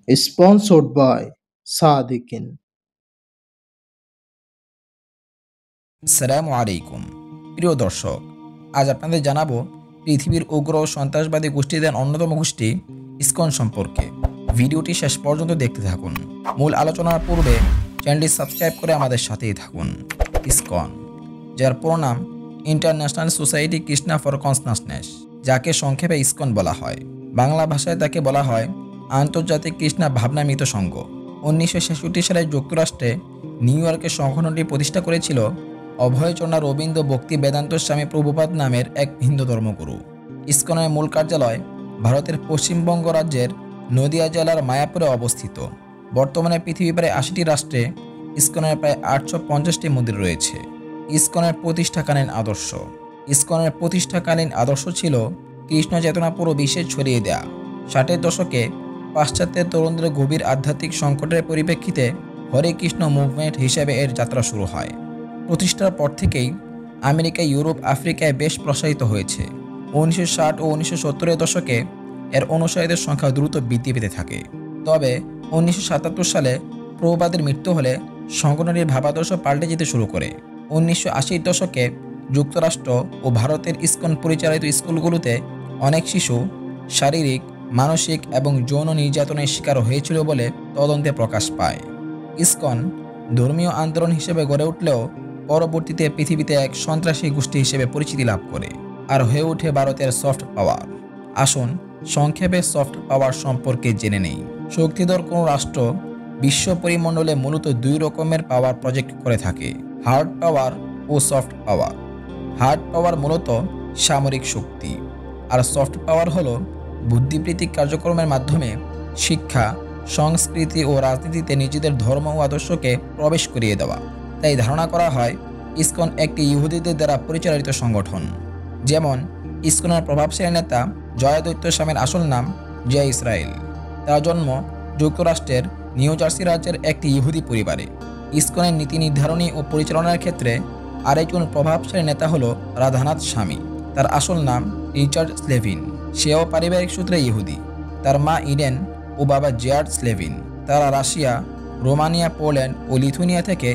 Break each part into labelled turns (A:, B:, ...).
A: sponsored by Sadikin.
B: আসসালামু আলাইকুম প্রিয় দর্শক, আজ আপনাদের জানাবো পৃথিবীর উগ্র সন্ত্রাসবাদী গোষ্ঠীদের অন্যতম গোষ্ঠী ইসকন সম্পর্কে। ভিডিওটি শেষ পর্যন্ত দেখতে থাকুন। মূল আলোচনার পূর্বে চ্যানেলটি সাবস্ক্রাইব করে আমাদের সাথেই থাকুন। ইসকন, যার পুরো নাম international society Krishna for consciousness, যাকে সংক্ষেপে ইসকন বলা হয়। বাংলা ভাষায় তাকে বলা হয় আন্তর্জাতিক কৃষ্ণা ভাবনামিত সংঘ। 1966 সালে যুক্তরাষ্ট্রে নিউ ইয়র্কে সংগঠনটি প্রতিষ্ঠা করেছিল অভয়চন্দ্র রবীন্দ্র ভক্তি বেদান্ত স্বামী প্রভুপাদ নামের এক হিন্দু ধর্মগুরু। ইসকনের মূল কার্যালয় ভারতের পশ্চিমবঙ্গ রাজ্যের নদিয়া জেলার মায়াপুরে অবস্থিত। বর্তমানে পৃথিবীর প্রায় 80টি রাষ্ট্রে ইসকনের প্রায় 850টি মন্দির রয়েছে। ইসকনের প্রতিষ্ঠাকালীন আদর্শ। ইসকনের প্রতিষ্ঠাকালীন আদর্শ ছিল কৃষ্ণ চেতনা পুরো বিশ্বে ছড়িয়ে দেয়া। 60-এর দশকে পাশ্চাত্যের তরুণদের গভীর আধ্যাত্মিক সংকটের পরিপ্রেক্ষিতে হরে কৃষ্ণ মুভমেন্ট হিসেবে এর যাত্রা শুরু হয়। প্রতিষ্ঠার পর থেকেই আমেরিকা, ইউরোপ, আফ্রিকায় বেশ প্রসারিত হয়েছে। 1960 ও 1970-এর দশকে এর অনুসারীদের সংখ্যা দ্রুত বৃদ্ধি পেতে থাকে। তবে 1977 সালে প্রভুপাদের মৃত্যু হলে সংগঠনটির ভাবাদর্শ পাল্টে যেতে শুরু করে। 1980-এর দশকে যুক্তরাষ্ট্র ও ভারতের ইসকন পরিচালিত স্কুলগুলোতে অনেক শিশু শারীরিক, মানসিক এবং যৌন নির্যাতনের শিকার হয়েছিল বলে তদন্তে প্রকাশ পায়। ইসকন ধর্মীয় আন্দোলন হিসেবে গড়ে উঠলেও পরবর্তীতে পৃথিবীতে এক সন্ত্রাসী গোষ্ঠী হিসেবে পরিচিতি লাভ করে আর হয়ে ওঠে ভারতের সফট পাওয়ার। আসুন সংক্ষেপে সফট পাওয়ার সম্পর্কে জেনে নেই। শক্তিধর কোনো রাষ্ট্র বিশ্ব পরিমণ্ডলে মূলত দুই রকমের পাওয়ার প্রজেক্ট করে থাকে, হার্ড পাওয়ার ও সফট পাওয়ার। হার্ড পাওয়ার মূলত সামরিক শক্তি, আর সফট পাওয়ার হলো বুদ্ধিবৃত্তিক কার্যক্রমের মাধ্যমে শিক্ষা, সংস্কৃতি ও রাজনীতিতে নিজেদের ধর্ম ও আদর্শকে প্রবেশ করিয়ে দেওয়া। তাই ধারণা করা হয় ইসকন একটি ইহুদিদের দ্বারা পরিচালিত সংগঠন। যেমন ইসকনের প্রভাবশালী নেতা জয়দৈত্য স্বামীর আসল নাম জয় ইসরায়েল। তার জন্ম যুক্তরাষ্ট্রের নিউ জার্সি রাজ্যের একটি ইহুদি পরিবারে। ইসকনের নীতি নির্ধারণী ও পরিচালনার ক্ষেত্রে আরেকজন প্রভাবশালী নেতা হলো রাধানাথ স্বামী। তার আসল নাম রিচার্ড স্লেভিন। সেও পারিবারিক সূত্রে ইহুদি। তার মা ইডেন ও বাবা জেয়ার্ড স্লেভিন। তারা রাশিয়া, রোমানিয়া, পোল্যান্ড ও লিথুনিয়া থেকে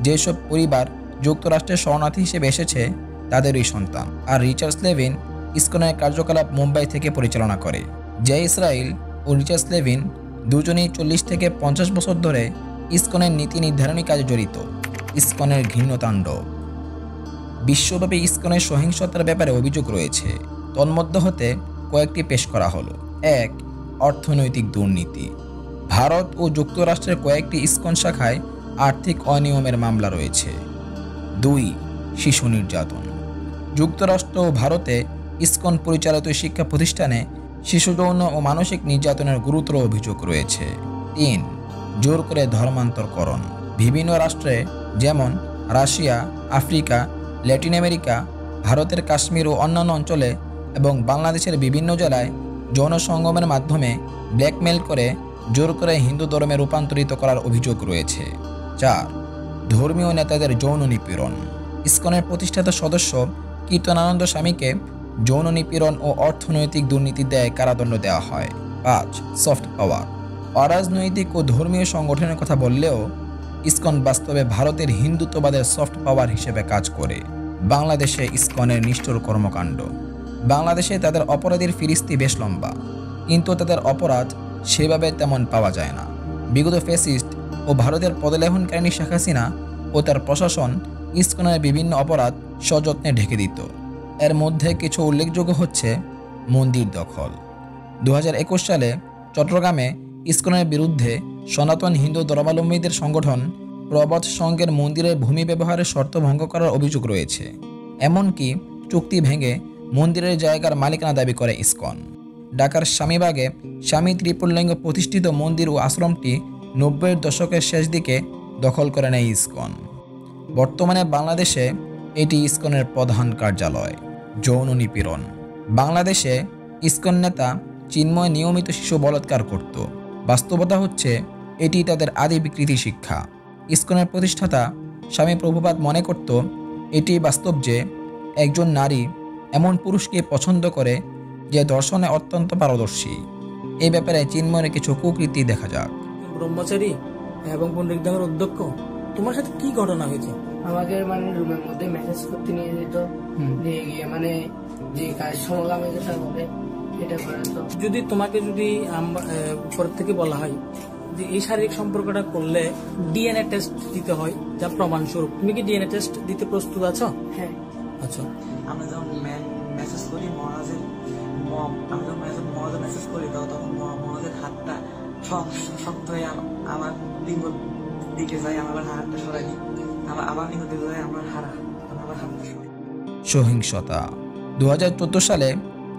B: যেসব পরিবার যুক্তরাষ্ট্রের শরণার্থী হিসেবে এসেছে তাদেরই সন্তান। আর রিচার্ড স্লেভিন ইসকনের কার্যকলাপ মুম্বাই থেকে পরিচালনা করে। জয় ইসরায়েল ও রিচার্ড স্লেভিন দুজনেই 40 থেকে 50 বছর ধরে ইসকনের নীতি নির্ধারণী কাজে জড়িত। ইসকনের ঘৃণ্য তাণ্ডব। বিশ্বব্যাপী ইসকনের সহিংসতার ব্যাপারে অভিযোগ রয়েছে। তন্মধ্য হতে কয়েকটি পেশ করা হলো। 1. অর্থনৈতিক দুর্নীতি। ভারত ও যুক্তরাষ্ট্রের কয়েকটি ইসকন শাখায় আর্থিক অনিয়মের মামলা রয়েছে। 2. শিশু নির্যাতন। যুক্তরাষ্ট্র ও ভারতে ইসকন পরিচালিত শিক্ষা প্রতিষ্ঠানে শিশু যৌন ও মানসিক নির্যাতনের গুরুতর অভিযোগ রয়েছে। 3. জোর করে ধর্মান্তরকরণ। বিভিন্ন রাষ্ট্রে যেমন রাশিয়া, আফ্রিকা, ল্যাটিন আমেরিকা, ভারতের কাশ্মীর ও অন্যান্য অঞ্চলে এবং বাংলাদেশের বিভিন্ন জেলায় যৌন সঙ্গমের মাধ্যমে ব্ল্যাকমেল করে জোর করে হিন্দু ধর্মে রূপান্তরিত করার অভিযোগ রয়েছে। 4. ধর্মীয় নেতাদের যৌন নিপীড়ন। ইসকনের প্রতিষ্ঠাতা সদস্য কীর্তনানন্দ স্বামীকে যৌন নিপীড়ন ও অর্থনৈতিক দুর্নীতি দায়ে কারাদণ্ড দেওয়া হয়। 5. Soft power. অরাজনৈতিক ও ধর্মীয় সংগঠনের কথা বললেও ইসকন বাস্তবে ভারতের হিন্দুত্ববাদের সফট পাওয়ার হিসেবে কাজ করে। বাংলাদেশে ইসকনের নিষ্ঠুর কর্মকাণ্ড। বাংলাদেশে তাদের অপরাধীর ফিরিস্তি বেশ লম্বা, কিন্তু তাদের অপরাধ সেভাবে তেমন পাওয়া যায় না। বিগত ফ্যাসিস্ট ও ভারতের পদলেহনকারিণী শেখ হাসিনা ও তার প্রশাসন ইসকনের বিভিন্ন অপরাধ সযত্নে ঢেকে দিত। এর মধ্যে কিছু উল্লেখযোগ্য হচ্ছে মন্দির দখল। 2021 সালে চট্টগ্রামে ইসকনের বিরুদ্ধে সনাতন হিন্দু ধর্মাবলম্বীদের সংগঠন প্রবধ সংঘের মন্দিরের ভূমি ব্যবহারের শর্ত ভঙ্গ করার অভিযোগ রয়েছে। এমনকি চুক্তি ভেঙে মন্দিরের জায়গার মালিকানা দাবি করে ইসকন। ঢাকার স্বামীবাগে স্বামী ত্রিপুরলিঙ্গ প্রতিষ্ঠিত মন্দির ও আশ্রমটি 90-এর দশকের শেষ দিকে দখল করে নেয় ইসকন। বর্তমানে বাংলাদেশে এটি ইসকনের প্রধান কার্যালয়। যৌন নিপীড়ন। বাংলাদেশে ইসকন নেতা চিন্ময় নিয়মিত শিশু বলাৎকার করত। বাস্তবতা হচ্ছে এটি তাদের আদি বিকৃতি শিক্ষা। ইসকনের প্রতিষ্ঠাতা স্বামী প্রভুপাদ মনে করত এটি বাস্তব যে একজন নারী এমন পুরুষকে পছন্দ করে যে দর্শনে অত্যন্ত পারদর্শী। এই ব্যাপারে চিন্ময়ের কিছু কুকৃতি দেখা যাক।
C: ব্রহ্মচারী এবং পণ্ডিত ধামের অধ্যক্ষ, তোমার সাথে কি ঘটনা হয়েছে?
D: আমাকে মানে রুমের মধ্যে মেসেজ করতে নিয়ে যেত, নিয়ে গিয়ে মানে যে কাজ সমকামী যেটা হবে এটা করে। তো
C: যদি তোমাকে উপর থেকে বলা হয় যে এই শারীরিক সম্পর্কটা করলে ডিএনএ টেস্ট দিতে হয় যা প্রমাণ স্বরূপ, তুমি কি ডিএনএ টেস্ট দিতে প্রস্তুত আছো?
D: হ্যাঁ।
C: আচ্ছা,
E: আমরা যখন মেসেজ করি মহারাজের, আমি যখন মহারাজের মেসেজ করি তখন মহারাজের হাতটা শক্ত হয়ে আমার লিঙ্গ দিকে যায়, আমার হাতটা সরাই দিই, আমার লিঙ্গ দিকে যায়, আমার হাতটা সরাই।
B: সহিংসতা। 2014 সালে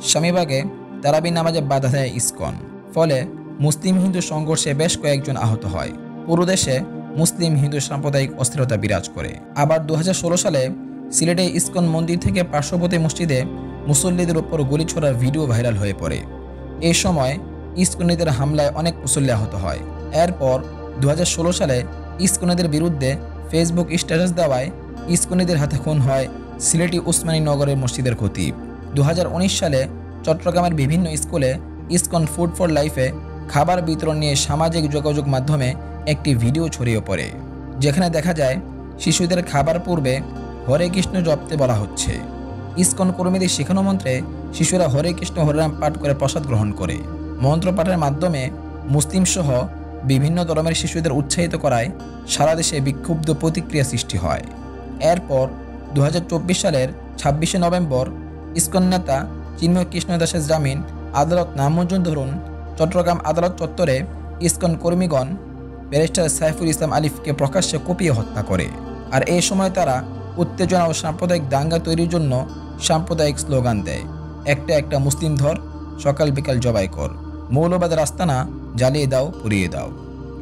B: স্বামীবাগে তারাবি নামাজে বাধা দেয় ইসকন, ফলে মুসলিম হিন্দু সংঘর্ষে বেশ কয়েকজন আহত হয়। পুরো দেশে মুসলিম হিন্দু সাম্প্রদায়িক অস্থিরতা বিরাজ করে। আবার 2016 সালে সিলেটে ইসকন মন্দির থেকে পার্শ্ববর্তী মসজিদে মুসল্লিদের উপর গুলি ছোড়ার ভিডিও ভাইরাল হয়ে পড়ে। এই সময় ইসকনিদের হামলায় অনেক মুসল্লি আহত হয়। এরপর 2016 সালে ইসকনিদের বিরুদ্ধে ফেসবুক স্ট্যাটাস দেওয়ায় ইসকনিদের হাতে খুন হয় সিলেটি উসমানী নগরের মসজিদের খতিব। 2019 সালে চট্টগ্রামের বিভিন্ন স্কুলে ইসকন ফুড ফর লাইফে খাবার বিতরণ নিয়ে সামাজিক যোগাযোগ মাধ্যমে একটি ভিডিও ছড়িয়ে পড়ে, যেখানে দেখা যায় শিশুদের খাবার পূর্বে হরে কৃষ্ণ জপতে বলা হচ্ছে। ইসকন কর্মীদের শেখানো মন্ত্রে শিশুরা হরে কৃষ্ণ হরিনাম পাঠ করে প্রসাদ গ্রহণ করে। মন্ত্র পাঠের মাধ্যমে মুসলিম সহ বিভিন্ন ধর্মের শিশুদের উৎসাহিত করায় সারা দেশে বিক্ষুব্ধ প্রতিক্রিয়া সৃষ্টি হয়। এরপর 2024 সালের 26শে নভেম্বর ইসকন নেতা চিন্ময় কৃষ্ণ দাসের জামিন আদালত নামঞ্জুর ধরুন চট্টগ্রাম আদালত চত্বরে ইসকন কর্মীগণ ব্যারিস্টার সাইফুল ইসলাম আলিফকে প্রকাশ্যে কুপিয়ে হত্যা করে। আর এই সময় তারা উত্তেজনা ও সাম্প্রদায়িক দাঙ্গা তৈরির জন্য সাম্প্রদায়িক স্লোগান দেয়, একটা একটা মুসলিম ধর, সকাল বিকাল জবাই কর, মৌলবাদের আস্তানা জ্বালিয়ে দাও, পুড়িয়ে দাও।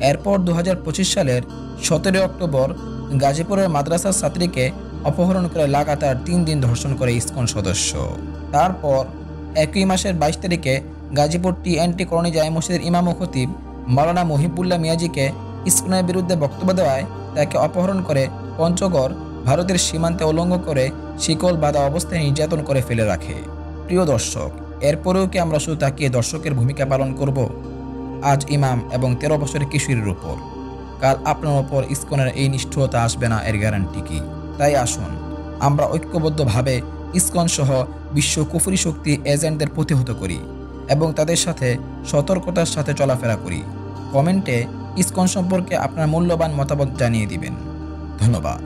B: এরপর 2025 সালের 17 অক্টোবর গাজীপুরের মাদ্রাসার ছাত্রীকে অপহরণ করে লাগাতার 3 দিন ধর্ষণ করে ইসকন সদস্য। তারপর একই মাসের 22 তারিখে গাজীপুর TNT কলোনি জামে মসজিদের ইমাম ও খতিব মাওলানা মহিবুল্লাহ মিয়াজিকে ইসকনের বিরুদ্ধে বক্তব্য দেওয়ায় তাকে অপহরণ করে পঞ্চগড় ভারতের সীমান্তে উলঙ্গ করে শিকল বাঁধা অবস্থায় নির্যাতন করে ফেলে রাখে। প্রিয় দর্শক, এরপরেও কি আমরা শুধু তাকিয়ে দর্শকের ভূমিকা পালন করব? আজ ইমাম এবং 13 বছরের কিশোরীর উপর, কাল আপনার ওপর ইসকনের এই নিষ্ঠুরতা আসবে না, এর গ্যারান্টি কি? তাই আসুন আমরা ঐক্যবদ্ধভাবে ইসকন সহ বিশ্ব কুফরি শক্তি এজেন্টদের প্রতিহত করি এবং তাদের সাথে সতর্কতার সাথে চলাফেরা করি। কমেন্টে ইসকন সম্পর্কে আপনার মূল্যবান মতামত জানিয়ে দিবেন। ধন্যবাদ।